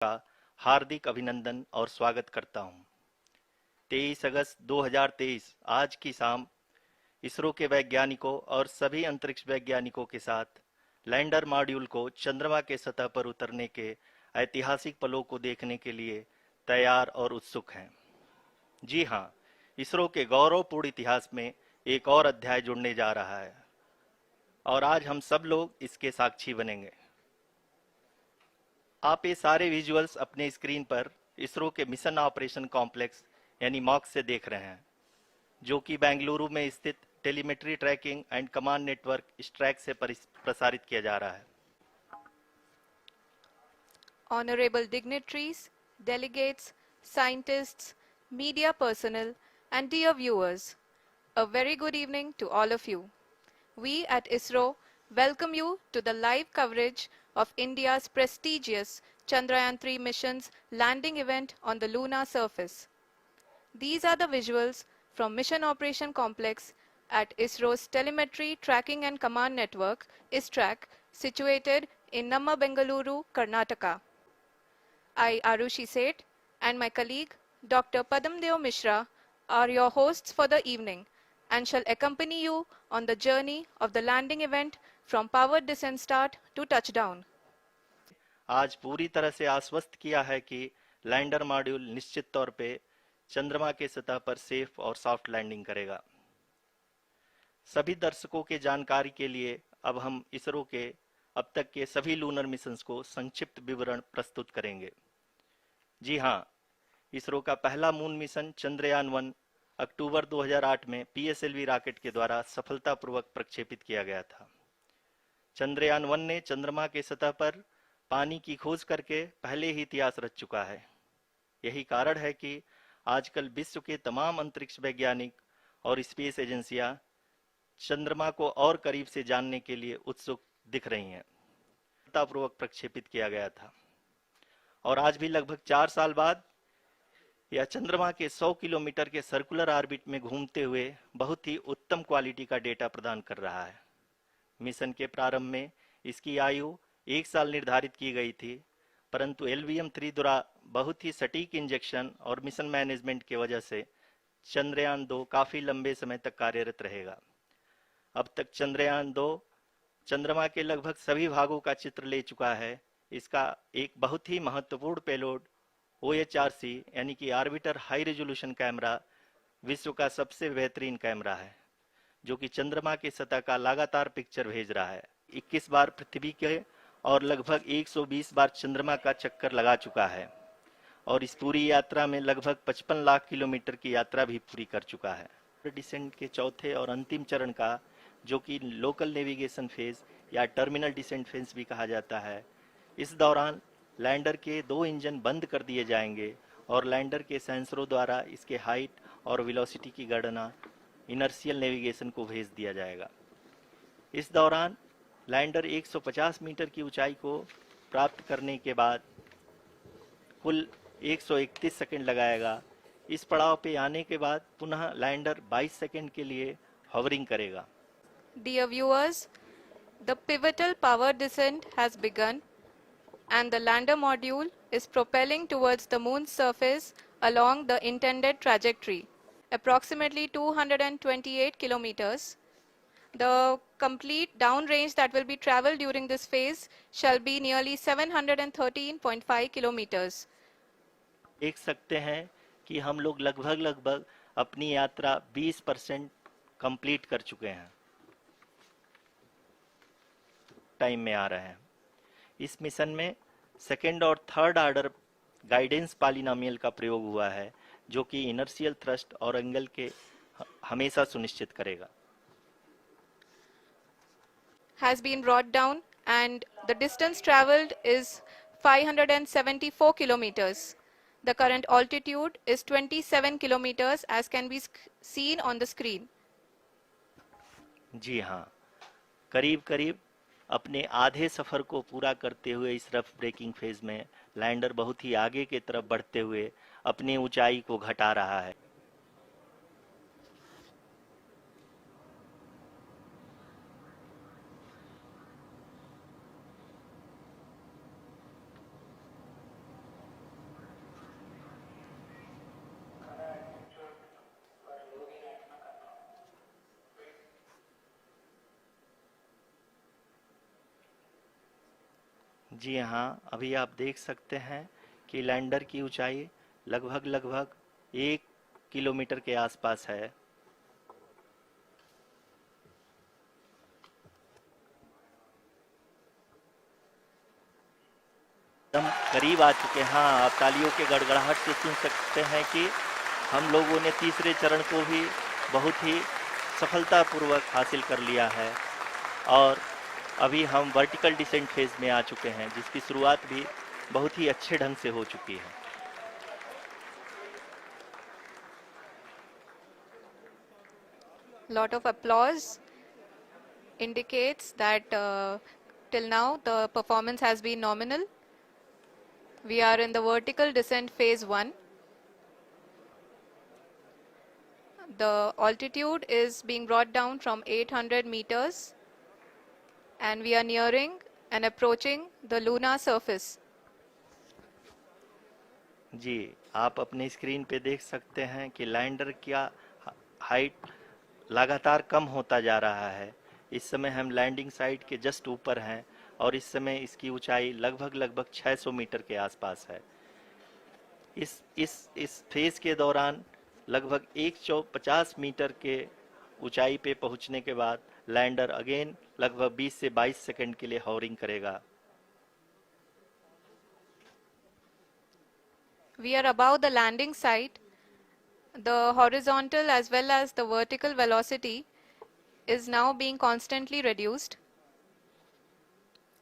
का हार्दिक अभिनंदन और स्वागत करता हूं। 23 अगस्त 2023 आज की शाम इसरो के वैज्ञानिकों और सभी अंतरिक्ष वैज्ञानिकों के साथ लैंडर मॉड्यूल को चंद्रमा के सतह पर उतरने के ऐतिहासिक पलों को देखने के लिए तैयार और उत्सुक हैं। जी हां, इसरो के गौरवपूर्ण इतिहास में एक और अध्याय जुड़ने जा रहा है और आज हम सब लोग इसके साक्षी बनेंगे। आप ये सारे विजुअल्स अपने स्क्रीन पर इसरो के मिशन ऑपरेशन कॉम्प्लेक्स यानी मॉक्स से देख रहे हैं, जो कि बेंगलुरु में स्थित telemetry tracking and command network ISTRAC से प्रसारित किया जा रहा है। Honorable dignitaries, delegates, scientists, media personnel, and dear viewers, a very good evening to all of you. We at ISRO welcome you to the live coverage of India's prestigious Chandrayaan-3 mission's landing event on the lunar surface. These are the visuals from Mission Operation Complex at ISRO's Telemetry Tracking and Command Network, ISTRAC, situated in Namma, Bengaluru, Karnataka. I, Arushi Seth, and my colleague, Dr. Padamdeo Mishra, are your hosts for the evening and shall accompany you on the journey of the landing event from powered descent start to touchdown. आज पूरी तरह से आश्वस्त किया है कि lander module निश्चित तौर पे चंद्रमा के सतह पर सेफ और सॉफ्ट लैंडिंग करेगा। सभी दर्शकों के जानकारी के लिए अब हम इसरो के अब तक के सभी लूनर मिशंस को संक्षिप्त विवरण प्रस्तुत करेंगे। जी हां, इसरो का पहला मून मिशन चंद्रयान-1 अक्टूबर 2008 में पीएसएलवी रॉकेट के द्वारा सफलतापूर्वक प्रक्षेपित किया गया था। चंद्रयान-1 ने चंद्रमा के सतह पर पानी की खोज करके पहले ही इतिहास रच चुका है। यही कारण है कि आजकल विश्व के तमाम अंतरिक्ष वैज्ञानिक और स्पेस एजेंसियां चंद्रमा को और करीब से जानने के लिए उत्सुक दिख रही हैं। सफलतापूर्वक प्रक्षेपित किया गया था और आज भी लगभग 4 साल बाद यह चंद्रमा के 100 किलोमीटर के सर्कुलर ऑर्बिट में घूमते हुए बहुत ही उत्तम क्वालिटी का डेटा प्रदान कर रहा है। मिशन के प्रारंभ में इसकी आयु 1 साल निर्धारित की गई थी, परंतु LVM-3 द्वारा बहुत ही सटीक इंजेक्शन और मिशन मैनेजमेंट की वजह से चंद्रयान-2 काफी लंबे समय तक कार्यरत रहेगा। अब तक चंद्रयान-2 चंद्रमा के लगभग सभी भागों का चित्र ले चुका है। इसका एक बहुत ही महत्वपूर्ण पेलोड OHRC यानी कि ऑर्बिटर हाई रेजोल्यूशन कैमरा विश्व का सबसे बेहतरीन कैमरा है, जो कि चंद्रमा की सतह का लगातार पिक्चर भेज रहा है। 21 बार पृथ्वी के और लगभग 120 बार चंद्रमा का चक्कर लगा चुका है और इस पूरी यात्रा में लगभग 55 लाख किलोमीटर की यात्रा भी पूरी कर चुका है। डिसेंट के चौथे और अंतिम चरण का, जो कि लोकल नेविगेशन फेज या टर्मिनल डिसेंट फेज भी कहा जाता है, इस दौरान लैंडर के 2 इंजन बंद कर दिए जाएंगे और लैंडर के सेंसरों द्वारा इसके हाइट और वेलोसिटी की गणना इनर्शियल नेविगेशन को भेज दिया जाएगा। इस दौरान लैंडर 150 मीटर की ऊंचाई को प्राप्त करने के बाद कुल 131 सेकंड लगाएगा। इस पड़ाव पे आने के बाद पुनः लैंडर 22 सेकंड के लिए हॉवरिंग करेगा। Dear viewers, the pivotal power descent has begun and the lander module is propelling towards the moon's surface along the intended trajectory, approximately 228 kilometers. The complete downrange that will be traveled during this phase shall be nearly 713.5 kilometers. देख सकते हैं कि हम लोग लगभग अपनी यात्रा 20% complete कर चुके हैं, टाइम में आ रहे हैं। इस मिशन में सेकेंड और थर्ड ऑर्डर गाइडेंस पॉलिनोमियल का प्रयोग हुआ है, जो कि इनर्शियल थ्रस्ट और एंगल के हमेशा सुनिश्चित करेगा। Has been brought down and the distance traveled is 574 kilometers. The current altitude is 27 kilometers as can be seen on the screen. जी हाँ, करीब अपने आधे सफर को पूरा करते हुए इस रफ ब्रेकिंग फेज में लैंडर बहुत ही आगे की तरफ बढ़ते हुए अपनी ऊंचाई को घटा रहा है। जी हाँ, अभी आप देख सकते हैं कि लैंडर की ऊंचाई लगभग 1 किलोमीटर के आसपास है। एकदम करीब आ चुके हैं। हाँ, आप तालियों के गड़गड़ाहट से सुन सकते हैं कि हम लोगों ने तीसरे चरण को भी बहुत ही सफलतापूर्वक हासिल कर लिया है और अभी हम वर्टिकल डिसेंट फेज में आ चुके हैं, जिसकी शुरुआत भी बहुत ही अच्छे ढंग से हो चुकी है। Lot of applause indicates that till now the performance has been nominal. We are in the vertical descent phase 1. The altitude is being brought down from 800 meters and we are nearing and approaching the lunar surface. जी, आप अपने screen पे देख सकते हैं कि lander का height लगातार कम होता जा रहा है। इस समय हम लैंडिंग साइट के जस्ट ऊपर हैं और इस समय इसकी ऊंचाई लगभग 600 मीटर के आसपास है। इस फेज के दौरान लगभग 150 मीटर के ऊंचाई पे पहुंचने के बाद लैंडर अगेन लगभग 20 से 22 सेकंड के लिए हॉवरिंग करेगा। We are above the landing site. The horizontal as well as the vertical velocity is now being constantly reduced.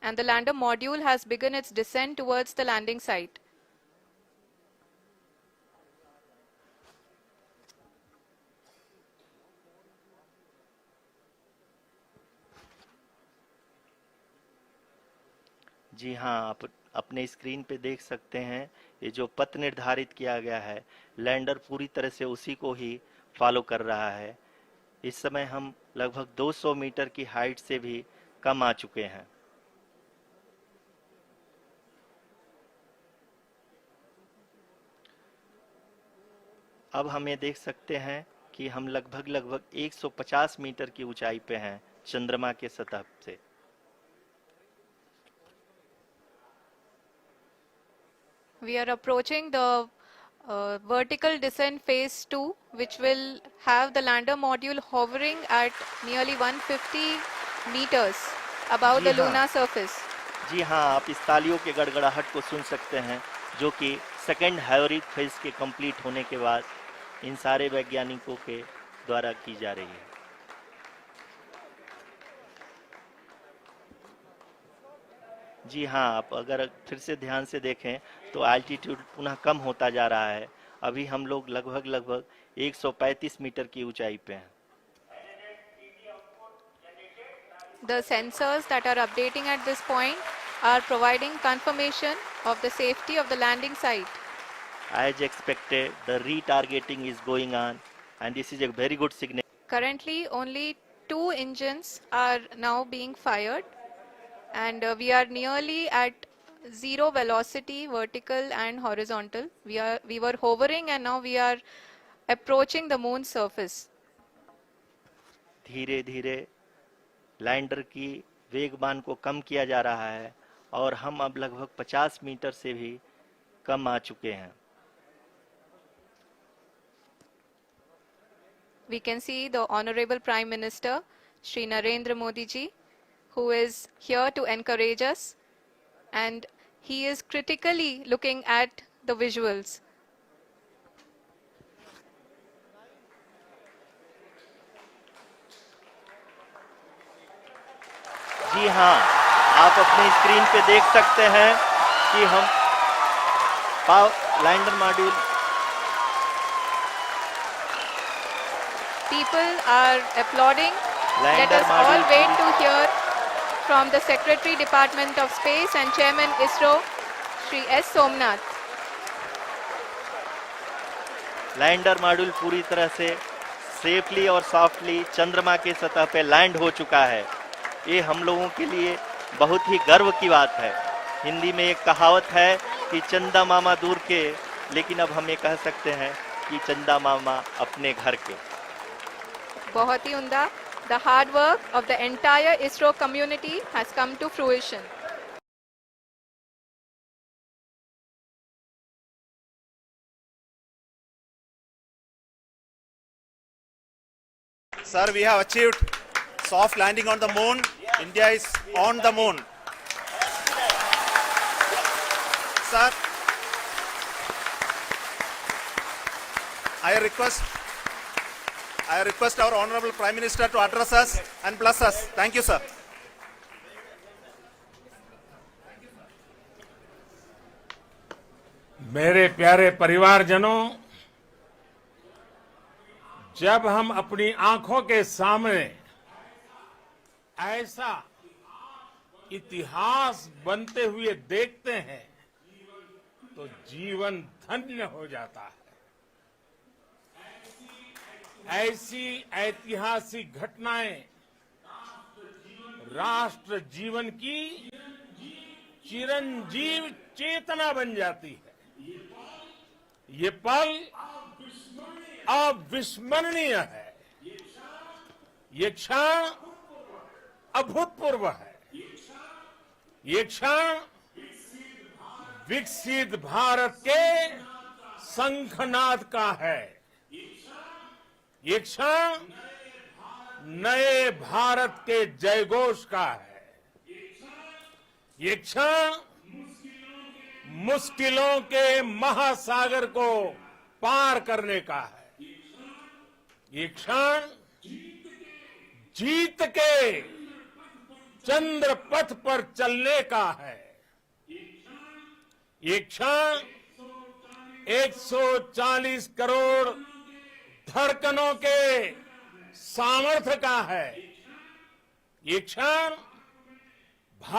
And the lander module has begun its descent towards the landing site. जी हाँ, आप अपने screen पे देख सकते हैं ये जो पथ निर्धारित किया गया है, लैंडर पूरी तरह से उसी को ही फॉलो कर रहा है। इस समय हम लगभग 200 मीटर की हाइट से भी कम आ चुके हैं। अब हम ये देख सकते हैं कि हम लगभग 150 मीटर की ऊंचाई पे हैं चंद्रमा के सतह से। We are approaching the vertical descent phase 2, which will have the lander module hovering at nearly 150 meters above ji the हाँ, lunar surface. जी हाँ, आप इस तालियों के गड़गड़ाहट को सुन सकते हैं, जो कि सेकेंड हाइवरिक फेज के कंप्लीट होने के बाद इन सारे वैज्ञानिकों के द्वारा की जा रही है। जी हाँ, आप अगर फिर से ध्यान से देखें तो एल्टीट्यूड पुनः कम होता जा रहा है। अभी हम लोग लगभग 135 मीटर की ऊंचाई पे हैं। The sensors that are updating at this point are providing confirmation of the safety of the landing site. As expected, the retargeting is going on and this is a very good signal. Currently, only 2 engines are now being fired, and we are nearly at zero velocity, vertical and horizontal. We were hovering, and now we are approaching the moon's surface. धीरे धीरे lander की वेगमान को कम किया जा रहा है और हम अब लगभग 50 मीटर से भी कम आ चुके हैं। We can see the Honorable Prime Minister, Shri Narendra Modi ji, who is here to encourage us, and he is critically looking at the visuals. जी हाँ, आप अपनी स्क्रीन पे देख सकते हैं कि हम lander module People are applauding. Let lander us all module wait to hear from the Secretary Department of Space and Chairman ISRO, Shri S. Somnath. Lander module पूरी तरह से सेफली और सॉफ्टली चंद्रमा के सतह पे लैंड हो चुका है। ये हम लोगों के लिए बहुत ही गर्व की बात है। हिंदी में एक कहावत है कि चंदा मामा दूर के, लेकिन अब हम ये कह सकते हैं कि चंदा मामा अपने घर के। बहुत ही उम्दा. The hard work of the entire ISRO community has come to fruition. Sir, we have achieved soft landing on the moon. India is on the moon. Sir, I request our Honorable Prime Minister to address us and bless us. Thank you, sir. मेरे प्यारे परिवारजनों, जब हम अपनी आंखों के सामने ऐसा इतिहास बनते हुए देखते हैं तो जीवन धन्य हो जाता है। ऐसी ऐतिहासिक घटनाएं राष्ट्र जीवन की चिरंजीव चेतना बन जाती है। ये पल अविस्मरणीय है। ये क्षण अभूतपूर्व है। ये क्षण विकसित भारत के शंखनाद का है। ये क्षण नए भारत के जयघोष का है। ये क्षण मुश्किलों के महासागर को पार करने का है। ये क्षण जीत के चंद्र पथ पर चलने का है। ये क्षण 140 करोड़ धड़कनों के सामर्थ्य का है। ये क्षण